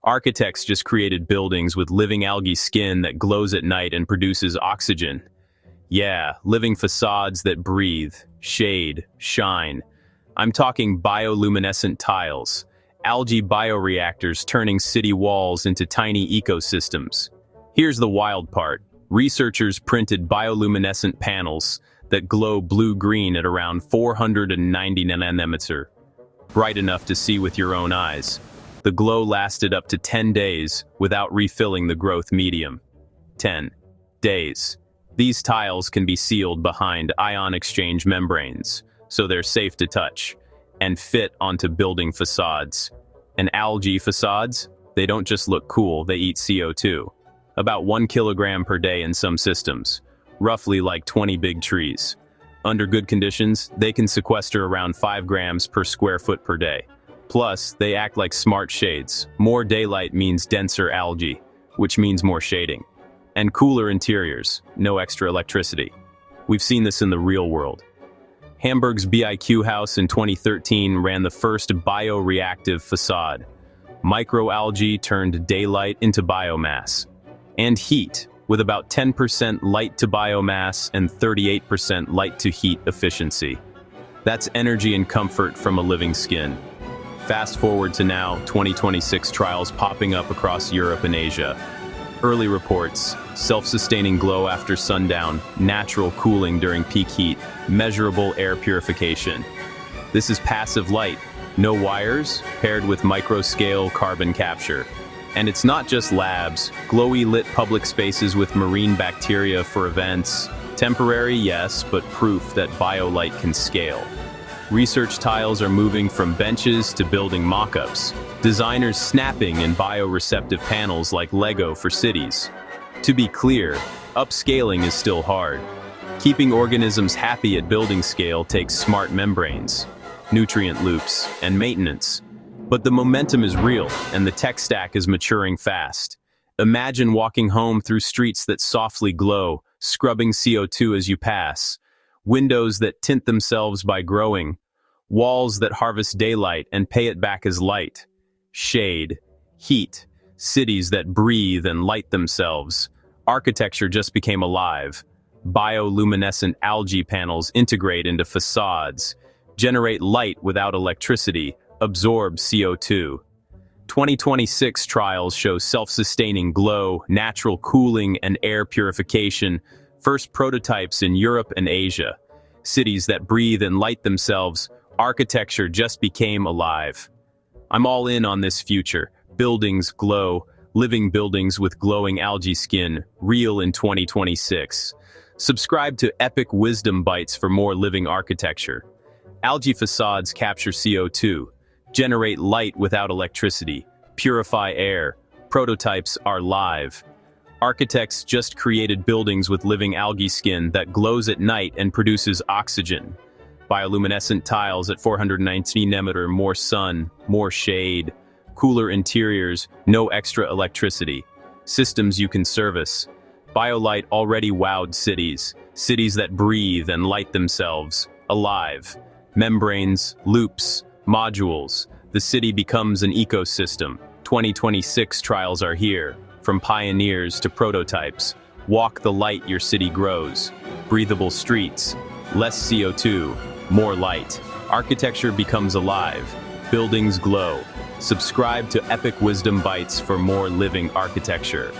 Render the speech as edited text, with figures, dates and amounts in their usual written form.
Architects just created buildings with living algae skin that glows at night and produces oxygen. Yeah, living facades that breathe, shade, shine. I'm talking bioluminescent tiles, algae bioreactors turning city walls into tiny ecosystems. Here's the wild part. Researchers printed bioluminescent panels that glow blue-green at around 490 nanometer, bright enough to see with your own eyes. The glow lasted up to 10 days without refilling the growth medium. 10 days. These tiles can be sealed behind ion exchange membranes, so they're safe to touch, and fit onto building facades. And algae facades? They don't just look cool, they eat CO2. About 1 kilogram per day in some systems, roughly like 20 big trees. Under good conditions, they can sequester around 5 grams per square foot per day. Plus, they act like smart shades. More daylight means denser algae, which means more shading. And cooler interiors, no extra electricity. We've seen this in the real world. Hamburg's BIQ house in 2013 ran the first bioreactive facade. Microalgae turned daylight into biomass. And heat, with about 10% light-to-biomass and 38% light-to-heat efficiency. That's energy and comfort from a living skin. Fast forward to now, 2026 trials popping up across Europe and Asia. Early reports, self-sustaining glow after sundown, natural cooling during peak heat, measurable air purification. This is passive light, no wires, paired with micro-scale carbon capture. And it's not just labs, glowy lit public spaces with marine bacteria for events. Temporary, yes, but proof that BioLight can scale. Research tiles are moving from benches to building mock-ups. Designers snapping in bioreceptive panels like Lego for cities. To be clear, upscaling is still hard. Keeping organisms happy at building scale takes smart membranes, nutrient loops, and maintenance. But the momentum is real, and the tech stack is maturing fast. Imagine walking home through streets that softly glow, scrubbing CO2 as you pass. Windows that tint themselves by growing. Walls that harvest daylight and pay it back as light. Shade, heat, cities that breathe and light themselves. Architecture just became alive. Bioluminescent algae panels integrate into facades, generate light without electricity, absorb CO2. 2026 trials show self-sustaining glow, natural cooling, and air purification. First prototypes in Europe and Asia. Cities that breathe and light themselves. Architecture just became alive. I'm all in on this future. Buildings glow, living buildings with glowing algae skin, real in 2026. Subscribe to Epic Wisdom Bites for more living architecture. Algae facades capture CO2, generate light without electricity, purify air. Prototypes are live. Architects just created buildings with living algae skin that glows at night and produces oxygen. Bioluminescent tiles at 419 nanometer, more sun, more shade, cooler interiors, no extra electricity. Systems you can service. BioLight already wowed cities, cities that breathe and light themselves, alive. Membranes, loops, modules. The city becomes an ecosystem. 2026 trials are here. From pioneers to prototypes. Walk the light, your city grows. Breathable streets, less CO2, more light. Architecture becomes alive. Buildings glow. Subscribe to Epic Wisdom Bites for more living architecture.